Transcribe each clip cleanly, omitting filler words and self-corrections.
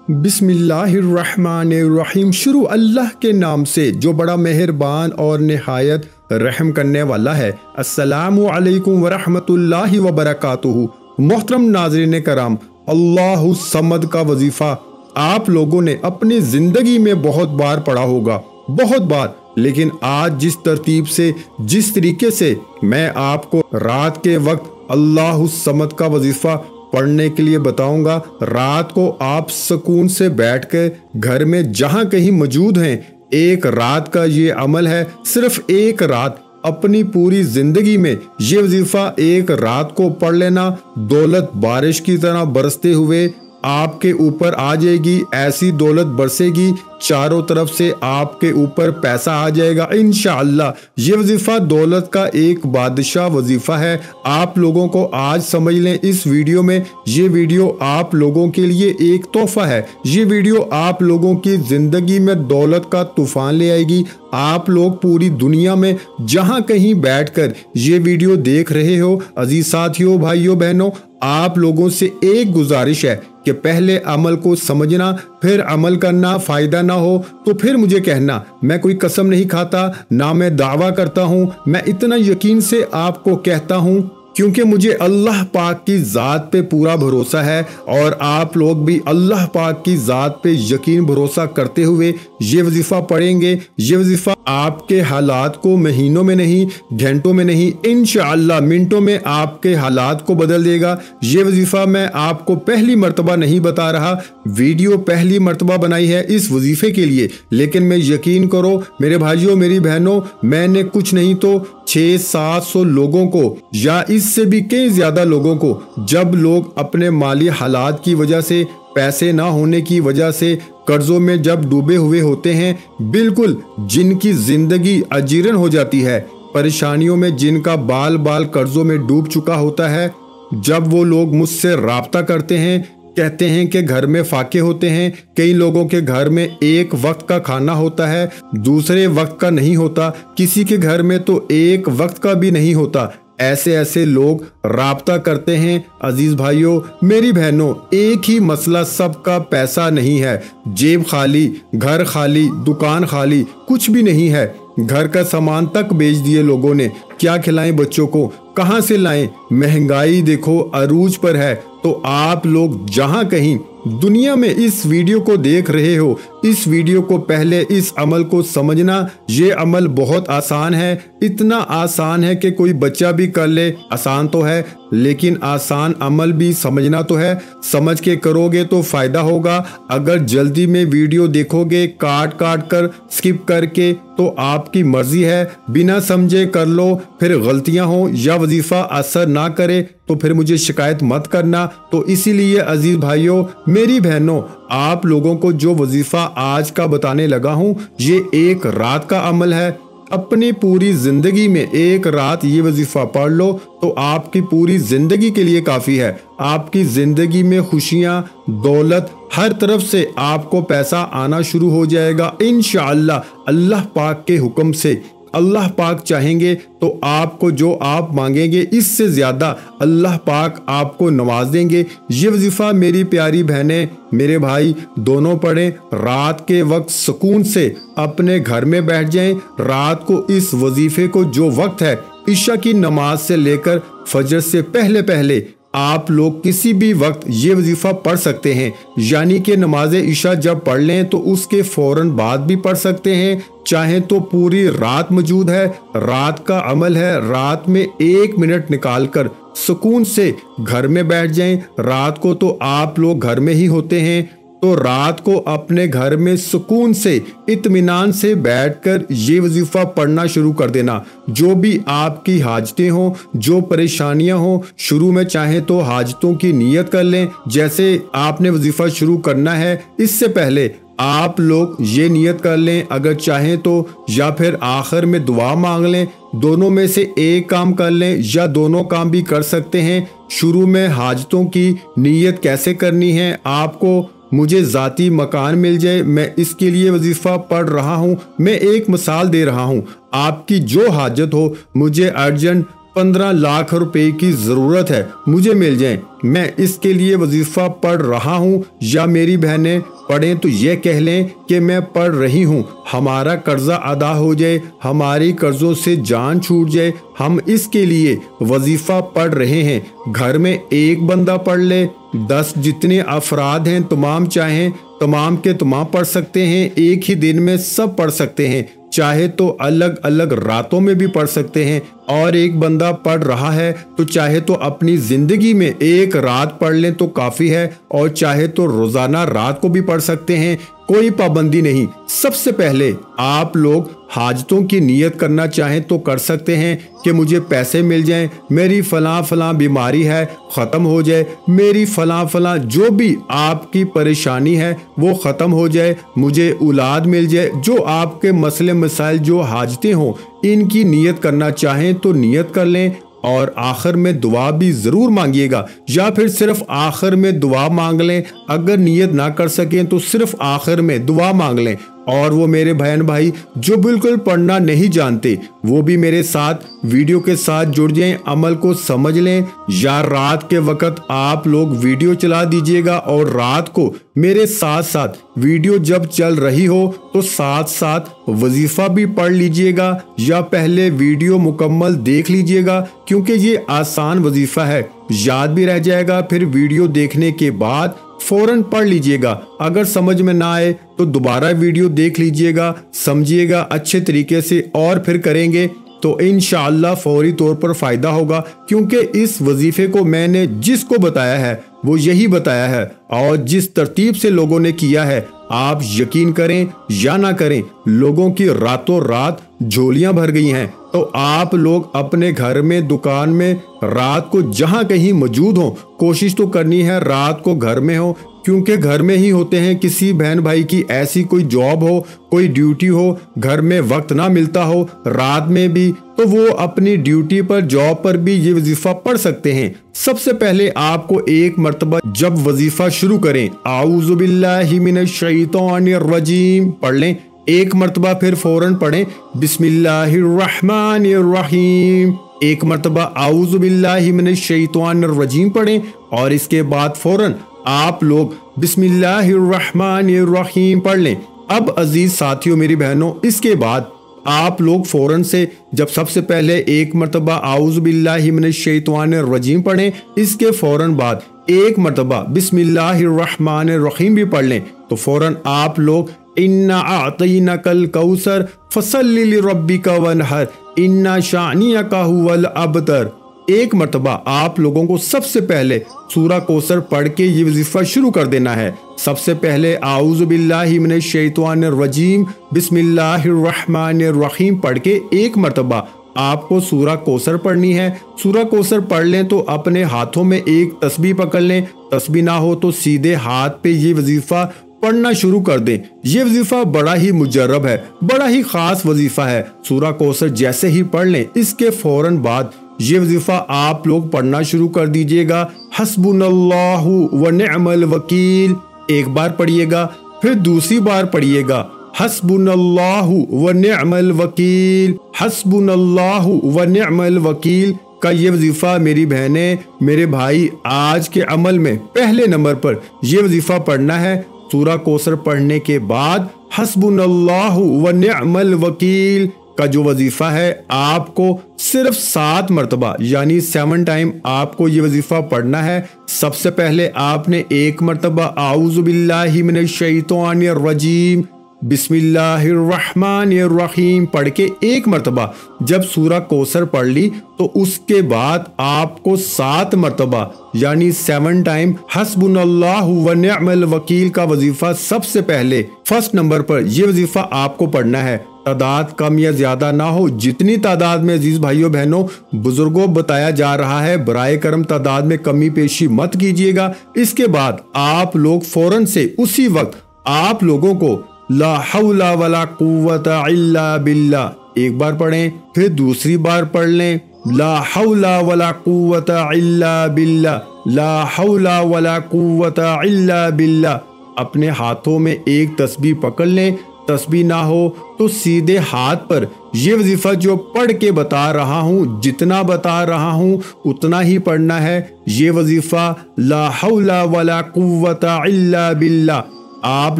बिस्मिल्लाहिर्रहमानिर्रहीम। शुरू अल्लाह के नाम से जो बड़ा मेहरबान और निहायत रहम करने वाला है। अस्सलामु अलैकुम वरहमतुल्लाहि वबरकातुहू। मोहतरम नाज़रीन कराम, अल्लाहु समद का वजीफ़ा आप लोगों ने अपनी ज़िंदगी में बहुत बार पढ़ा होगा, बहुत बार। लेकिन आज जिस तरतीब से, जिस तरीके से मैं आपको रात के वक्त अल्लाहु समद का वजीफ़ा पढ़ने के लिए बताऊंगा, रात को आप सुकून से बैठकर घर में जहां कहीं मौजूद हैं, एक रात का ये अमल है। सिर्फ एक रात अपनी पूरी जिंदगी में ये वजीफा एक रात को पढ़ लेना, दौलत बारिश की तरह बरसते हुए आपके ऊपर आ जाएगी। ऐसी दौलत बरसेगी, चारों तरफ से आपके ऊपर पैसा आ जाएगा इंशाअल्लाह। ये वजीफा दौलत का एक बादशाह वजीफा है। आप लोगों को आज समझ लें इस वीडियो में। ये वीडियो आप लोगों के लिए एक तोहफा है। ये वीडियो आप लोगों की जिंदगी में दौलत का तूफान ले आएगी। आप लोग पूरी दुनिया में जहां कहीं बैठकर ये वीडियो देख रहे हो, अजीज साथियों, भाइयों, बहनों, आप लोगों से एक गुजारिश है कि पहले अमल को समझना, फिर अमल करना। फायदा ना हो तो फिर मुझे कहना। मैं कोई कसम नहीं खाता, ना मैं दावा करता हूं। मैं इतना यकीन से आपको कहता हूं क्योंकि मुझे अल्लाह पाक की ज़ात पे पूरा भरोसा है और आप लोग भी अल्लाह पाक की ज़ात पे यकीन भरोसा करते हुए ये वजीफ़ा पढ़ेंगे। ये वजीफ़ा आपके हालात को महीनों में नहीं, घंटों में नहीं, इंशाअल्लाह मिनटों में आपके हालात को बदल देगा। ये वजीफ़ा मैं आपको पहली मर्तबा नहीं बता रहा, वीडियो पहली मर्तबा बनाई है इस वजीफ़े के लिए। लेकिन मैं यकीन करो मेरे भाइयों, मेरी बहनों, मैंने कुछ नहीं तो 600-700 लोगों को या इससे भी कई ज्यादा लोगों को, जब लोग अपने माली हालात की वजह से, पैसे ना होने की वजह से कर्जों में जब डूबे हुए होते हैं, बिल्कुल जिनकी जिंदगी अजीरन हो जाती है, परेशानियों में जिनका बाल बाल कर्जों में डूब चुका होता है, जब वो लोग मुझसे राब्ता करते हैं, कहते हैं कि घर में फाके होते हैं। कई लोगों के घर में एक वक्त का खाना होता है, दूसरे वक्त का नहीं होता, किसी के घर में तो एक वक्त का भी नहीं होता। ऐसे लोग राब्ता करते हैं। अजीज भाइयों, मेरी बहनों, एक ही मसला सबका पैसा नहीं है। जेब खाली, घर खाली, दुकान खाली, कुछ भी नहीं है। घर का सामान तक बेच दिए लोगों ने। क्या खिलाएं बच्चों को, कहां से लाएं? महंगाई देखो अरूज पर है। तो आप लोग जहां कहीं दुनिया में इस वीडियो को देख रहे हो, इस वीडियो को पहले इस अमल को समझना। ये अमल बहुत आसान है, इतना आसान है कि कोई बच्चा भी कर ले। आसान तो है, लेकिन आसान अमल भी समझना तो है। समझ के करोगे तो फायदा होगा। अगर जल्दी में वीडियो देखोगे, काट कर स्किप करके, तो आपकी मर्जी है। बिना समझे कर लो, फिर गलतियां हो या वजीफा असर ना करे तो फिर मुझे शिकायत मत करना। तो इसीलिए अजीज भाइयों, मेरी बहनों, आप लोगों को जो वजीफा आज का बताने लगा हूं, ये एक रात का अमल है। अपनी पूरी जिंदगी में एक रात ये वजीफा पढ़ लो तो आपकी पूरी जिंदगी के लिए काफी है। आपकी जिंदगी में खुशियां, दौलत, हर तरफ से आपको पैसा आना शुरू हो जाएगा इंशाअल्लाह। अल्लाह पाक के हुक्म से, अल्लाह पाक चाहेंगे तो आपको जो आप मांगेंगे इससे ज्यादा अल्लाह पाक आपको नवाज देंगे। ये वजीफा मेरी प्यारी बहनें, मेरे भाई, दोनों पढ़ें। रात के वक्त सुकून से अपने घर में बैठ जाएं। रात को इस वजीफे को, जो वक्त है इशा की नमाज से लेकर फजर से पहले पहले, आप लोग किसी भी वक्त ये वजीफा पढ़ सकते हैं। यानी कि नमाज इशा जब पढ़ लें तो उसके फौरन बाद भी पढ़ सकते हैं। चाहे तो पूरी रात मौजूद है, रात का अमल है। रात में 1 मिनट निकालकर सुकून से घर में बैठ जाएं। रात को तो आप लोग घर में ही होते हैं, तो रात को अपने घर में सुकून से, इत्मीनान से बैठकर ये वजीफा पढ़ना शुरू कर देना। जो भी आपकी हाजतें हों, जो परेशानियां हों, शुरू में चाहे तो हाजतों की नीयत कर लें। जैसे आपने वजीफा शुरू करना है, इससे पहले आप लोग ये नियत कर लें अगर चाहें तो, या फिर आखिर में दुआ मांग लें। दोनों में से एक काम कर लें या दोनों काम भी कर सकते हैं। शुरू में हाजतों की नीयत कैसे करनी है, आपको मुझे ज़ाती मकान मिल जाए, मैं इसके लिए वजीफ़ा पढ़ रहा हूँ। मैं एक मिसाल दे रहा हूँ। आपकी जो हाजत हो, मुझे अर्जेंट 15 लाख रुपए की ज़रूरत है, मुझे मिल जाए, मैं इसके लिए वजीफ़ा पढ़ रहा हूँ। या मेरी बहनें, پڑھیں تو یہ کہہ لیں کہ میں پڑھ رہی ہوں، ہمارا قرضہ ادا ہو جائے، ہماری قرضوں سے جان چھوٹ جائے، ہم اس کے لیے وظیفہ پڑھ رہے ہیں۔ گھر میں ایک بندہ پڑھ لے، 10 جتنے افراد ہیں تمام چاہیں تمام کے تمام پڑھ سکتے ہیں، ایک ہی دن میں سب پڑھ سکتے ہیں، چاہے تو الگ الگ راتوں میں بھی پڑھ سکتے ہیں، اور ایک بندہ پڑھ رہا ہے تو چاہے تو اپنی زندگی میں ایک رات پڑھ لیں تو کافی ہے، اور چاہے تو روزانہ رات کو بھی پڑھ سکتے ہیں، کوئی پابندی نہیں۔ سب سے پہلے آپ لوگ حاجتوں کی نیت کرنا چاہیں تو کر سکتے ہیں کہ مجھے پیسے مل جائیں، میری فلاں فلاں بیماری ہے ختم ہو جائے، میری فلاں فلاں جو بھی آپ کی پریشانی ہے وہ ختم ہو جائے، مجھے اولاد مل جائے، جو آپ کے مسئلے مسائل جو حاجتیں ہوں ان کی نیت کرنا چاہیں تو نیت کر لیں، اور آخر میں دعا بھی ضرور مانگیے گا، یا پھر صرف آخر میں دعا مانگ لیں، اگر نیت نہ کر سکیں تو صرف آخر میں دعا مانگ لیں۔ اور وہ میرے بہن بھائی جو بالکل پڑھنا نہیں جانتے وہ بھی میرے ساتھ ویڈیو کے ساتھ جڑ جائیں، عمل کو سمجھ لیں، یا رات کے وقت آپ لوگ ویڈیو چلا دیجئے گا اور رات کو میرے ساتھ ساتھ ویڈیو جب چل رہی ہو تو ساتھ ساتھ وظیفہ بھی پڑھ لیجئے گا، یا پہلے ویڈیو مکمل دیکھ لیجئے گا، کیونکہ یہ آسان وظیفہ ہے، یاد بھی رہ جائے گا، پھر ویڈیو دیکھنے کے بعد فوراً پڑھ لیجئے گا، اگر سمجھ میں نہ آئے تو دوبارہ ویڈیو دیکھ لیجئے گا، سمجھیے گا اچھے طریقے سے، اور پھر کریں گے تو انشاءاللہ فوری طور پر فائدہ ہوگا، کیونکہ اس وظیفے کو میں نے جس کو بتایا ہے وہ یہی بتایا ہے، اور جس ترتیب سے لوگوں نے کیا ہے، آپ یقین کریں یا نہ کریں، لوگوں کی راتوں رات جھولیاں بھر گئی ہیں۔ تو آپ لوگ اپنے گھر میں، دکان میں، رات کو جہاں کہیں موجود ہوں، کوشش تو کرنی ہے رات کو گھر میں ہو، کیونکہ گھر میں ہی ہوتے ہیں، کسی بہن بھائی کی ایسی کوئی جاب ہو، کوئی ڈیوٹی ہو، گھر میں وقت نہ ملتا ہو رات میں بھی، تو وہ اپنی ڈیوٹی پر، جاب پر بھی یہ وظیفہ پڑھ سکتے ہیں۔ سب سے پہلے آپ کو ایک مرتبہ جب وظیفہ شروع کریں اعوذ باللہ من الشیطان الرجیم پڑھ لیں، ایک مرتبہ پھر فوراً پڑھیں بسم اللہ الرحمن الرحیم، ایک مرتبہ اعوذ باللہ من الشیطان الرجیم پڑھیں، اور اس کے بعد فوراً آپ لوگ بسم اللہ الرحمن الرحیم پڑھ لیں۔ اب عزیز ساتھیوں، میری بہنوں، اس کے بعد آپ لوگ فوراً سے جب سب سے پہلے ایک مرتبہ اعوذ باللہ من الشیطان الرجیم پڑھیں، اس کے فوراً بعد ایک مرتبہ بسم اللہ الرحمن الرحیم بھی پڑھ لیں، تو فوراً آپ لوگ اِنَّا أَعْطَيْنَاكَ الْكَوْثَرَ فَصَلِّ لِرَبِّكَ وَانْحَرْ إِنَّ شَانِئَكَ هُوَ الْأَبْتَرُ، ایک مرتبہ آپ لوگوں کو سب سے پہلے سورہ کوثر پڑھ کے یہ وظیفہ شروع کر دینا ہے۔ سب سے پہلے اعوذ باللہ من الشیطان الرجیم بسم اللہ الرحمن الرحیم پڑھ کے ایک مرتبہ آپ کو سورہ کوثر پڑھنی ہے۔ سورہ کوثر پڑھ لیں تو اپنے ہاتھوں میں ایک تسبیح پکڑ لیں، تسبیح نہ ہو تو سیدھے ہاتھ پہ یہ وظیفہ پڑھنا شروع کر دیں۔ یہ وظیفہ بڑا ہی مجرب ہے، بڑا ہی خاص وظیفہ ہے۔ سورہ کوثر جیسے ہی پڑھ لیں، اس کے فوراً بعد یہ وظیفہ آپ لوگ پڑھنا شروع کر دیجئے گا، حسبنا اللہ ونعم الوکیل، ایک بار پڑھیے گا، پھر دوسری بار پڑھیے گا، حسبنا اللہ ونعم الوکیل، حسبنا اللہ ونعم الوکیل کا یہ وظیفہ میری بہنیں، میرے بھائی، آج کے عمل میں پہلے نمبر پر یہ وظیفہ پڑھنا ہے۔ سورہ کوثر پڑھنے کے بعد حسبنا اللہ ونعم الوکیل کا جو وظیفہ ہے آپ کو صرف 7 مرتبہ یعنی 7 ٹائم آپ کو یہ وظیفہ پڑھنا ہے۔ سب سے پہلے آپ نے ایک مرتبہ اعوذ باللہ من الشیطان الرجیم بسم اللہ الرحمن الرحیم پڑھ کے ایک مرتبہ جب سورہ کوثر پڑھ لی تو اس کے بعد آپ کو 7 مرتبہ یعنی 7 ٹائم حسبنا اللہ ونعم الوکیل کا وظیفہ سب سے پہلے فرسٹ نمبر پر یہ وظیفہ آپ کو پڑھنا ہے۔ تعداد کم یا زیادہ نہ ہو، جتنی تعداد میں عزیز بھائیوں بہنوں بزرگوں بتایا جا رہا ہے، برائے کرم تعداد میں کمی پیشی مت کیجیے گا۔ اس کے بعد آپ لوگ فوراً سے اسی وقت آپ لوگوں کو لا حول ولا قوت الا باللہ ایک بار پڑھیں، پھر دوسری بار پڑھ لیں لا حول ولا قوت الا باللہ، لا حول ولا قوت الا باللہ۔ اپنے ہاتھوں میں ایک تسبیح پکڑ لیں، تسبیح نہ ہو تو سیدھے ہاتھ پر یہ وظیفہ جو پڑھ کے بتا رہا ہوں، جتنا بتا رہا ہوں اتنا ہی پڑھنا ہے۔ یہ وظیفہ لا حول ولا قوت الا باللہ आप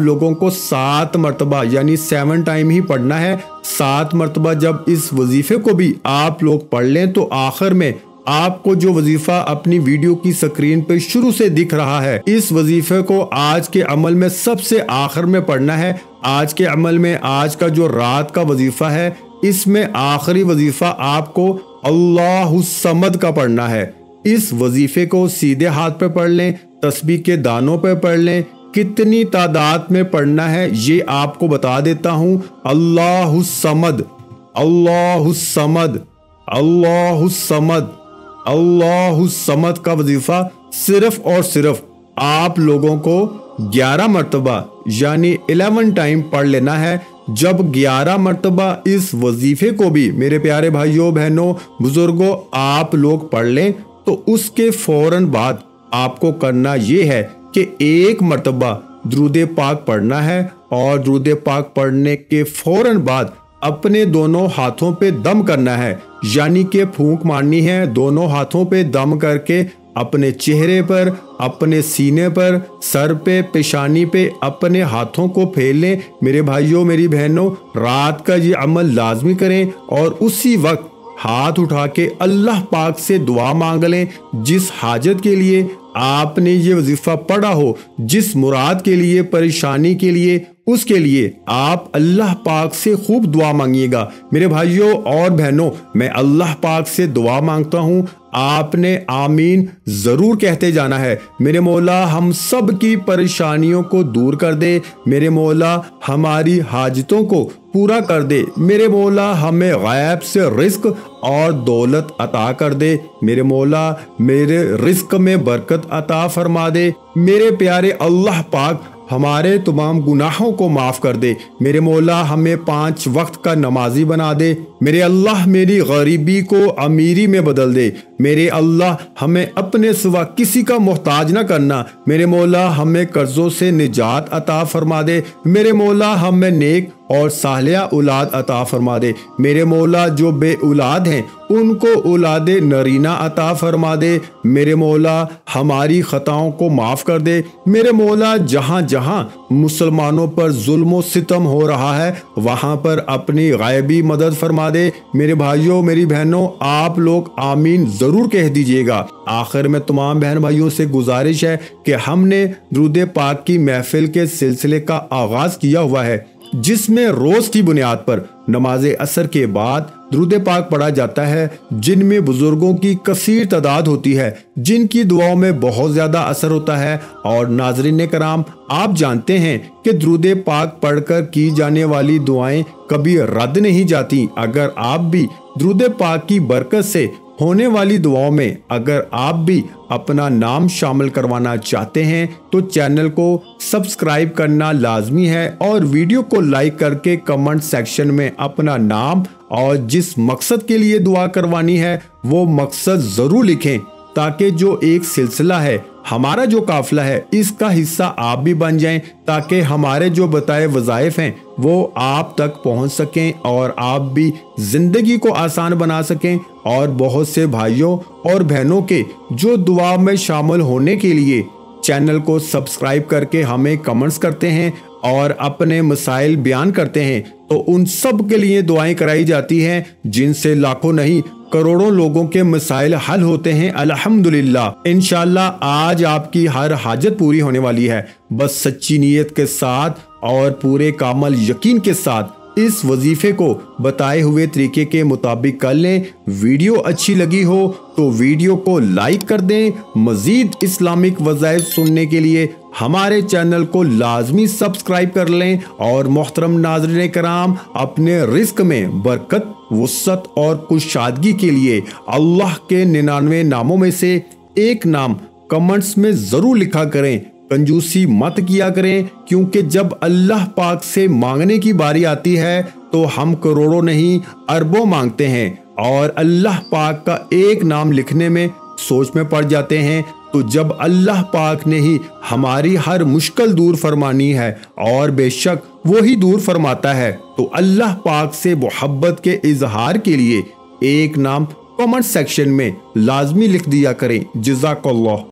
लोगों को 7 मरतबा यानी 7 टाइम ही पढ़ना है। 7 मरतबा जब इस वजीफे को भी आप लोग पढ़ लें तो आखिर में आपको जो वजीफा अपनी वीडियो की स्क्रीन पे शुरू से दिख रहा है, इस वजीफे को आज के अमल में सबसे आखिर में पढ़ना है। आज के अमल में आज का जो रात का वजीफा है, इसमें आखिरी वजीफा आपको अल्लाहु समद का पढ़ना है। इस वजीफे को सीधे हाथ पे पढ़ लें, तस्बीह के दानों पे पढ़ लें। कितनी तादाद में पढ़ना है ये आपको बता देता हूँ। अल्लाहु समद, अल्लाहु समद, अल्लाहु समद, अल्लाहु समद का वजीफा सिर्फ और सिर्फ आप लोगों को 11 मरतबा यानी 11 टाइम पढ़ लेना है। जब 11 मरतबा इस वजीफे को भी मेरे प्यारे भाइयों बहनों बुजुर्गों आप लोग पढ़ लें तो उसके फौरन बाद आपको करना ये है कि 1 मरतबा दुरूद पाक पढ़ना है और दुरूद पाक पढ़ने के फौरन बाद अपने दोनों हाथों पे दम करना है, यानी कि फूंक मारनी है। दोनों हाथों पे दम करके अपने चेहरे पर, अपने सीने पर, सर पे, पेशानी पे अपने हाथों को फेर लें। मेरे भाइयों मेरी बहनों, रात का ये अमल लाजमी करें और उसी वक्त हाथ उठा के अल्लाह पाक से दुआ मांग लें। जिस हाजत के लिए आपने ये वजीफा पढ़ा हो, जिस मुराद के लिए, परेशानी के लिए, उसके लिए आप अल्लाह पाक से खूब दुआ मांगिएगा। मेरे भाइयों और बहनों, मैं अल्लाह पाक से दुआ मांगता हूँ, आपने आमीन जरूर कहते जाना है। मेरे मौला हम सब की परेशानियों को दूर कर दे, मेरे मौला हमारी हाजतों को पूरा कर दे, मेरे मौला हमें गैब से रिस्क और दौलत अता कर दे, मेरे मौला मेरे रिस्क में बरकत अता फरमा दे। मेरे प्यारे अल्लाह पाक हमारे तमाम गुनाहों को माफ कर दे, मेरे मौला हमें 5 वक्त का नमाजी बना दे, मेरे अल्लाह मेरी गरीबी को अमीरी में बदल दे, मेरे अल्लाह हमें अपने सिवा किसी का मोहताज न करना, मेरे मौला हमें कर्जों से निजात अता फरमा दे, मेरे मौला हमें नेक और सालिया औलाद अता फरमा दे, मेरे मौला जो बे औलाद हैं उनको औलाद नरीना अता फरमा दे, मेरे मौला हमारी खताओं को माफ कर दे, मेरे मौला जहाँ जहाँ मुसलमानों पर जुल्म सितम हो रहा है वहाँ पर अपनी गायबी मदद फरमा दे। मेरे भाइयों मेरी बहनों आप लोग आमीन जरूर कह दीजिएगा। आखिर में तमाम बहन भाइयों से गुजारिश है कि हमने दुरूद पाक की महफिल के सिलसिले का आगाज किया हुआ है, जिसमें रोज की बुनियाद पर नमाज असर के बाद दुरूद पाक पढ़ा जाता है, जिनमें बुजुर्गों की कसीर तादाद होती है, जिनकी दुआओं में बहुत ज्यादा असर होता है। और नाजरीन कराम, आप जानते हैं कि दुरूद पाक पढ़कर की जाने वाली दुआएं कभी रद्द नहीं जाती। अगर आप भी दुरूद पाक की बरकत से होने वाली दुआओं में अगर आप भी अपना नाम शामिल करवाना चाहते हैं तो चैनल को सब्सक्राइब करना लाजमी है और वीडियो को लाइक करके कमेंट सेक्शन में अपना नाम और जिस मकसद के लिए दुआ करवानी है वो मकसद जरूर लिखें, ताकि जो एक सिलसिला है, हमारा जो काफिला है, इसका हिस्सा आप भी बन जाएं, ताकि हमारे जो बताए वज़ाइफ हैं वो आप तक पहुंच सकें और आप भी जिंदगी को आसान बना सकें। और बहुत से भाइयों और बहनों के जो दुआ में शामिल होने के लिए चैनल को सब्सक्राइब करके हमें कमेंट्स करते हैं और अपने मसाइल बयान करते हैं, तो उन सब के लिए दुआएं कराई जाती हैं, जिनसे लाखों नहीं करोड़ों लोगों के मसाइल हल होते हैं अल्हम्दुलिल्लाह। इंशाल्लाह आज आपकी हर हाजत पूरी होने वाली है। बस सच्ची नीयत के साथ और पूरे कामल यकीन के साथ इस वजीफे को बताए हुए तरीके के मुताबिक कर लें। वीडियो अच्छी लगी हो तो वीडियो को लाइक कर दें। मजीद इस्लामिक वज़ाइफ सुनने के लिए हमारे चैनल को लाजमी सब्सक्राइब कर लें। और मोहतरम नाज़रीन कराम, अपने रिस्क में बरकत, वुसअत और कुशादगी के लिए अल्लाह के 99 नामों में से एक नाम कमेंट्स में जरूर लिखा करें। कंजूसी मत किया करें, क्योंकि जब अल्लाह पाक से मांगने की बारी आती है तो हम करोड़ों नहीं अरबों मांगते हैं और अल्लाह पाक का एक नाम लिखने में सोच में पड़ जाते हैं। तो जब अल्लाह पाक ने ही हमारी हर मुश्किल दूर फरमानी है और बेशक वो ही दूर फरमाता है, तो अल्लाह पाक से मोहब्बत के इजहार के लिए एक नाम कमेंट सेक्शन में लाजमी लिख दिया करें। जज़ाकल्लाह।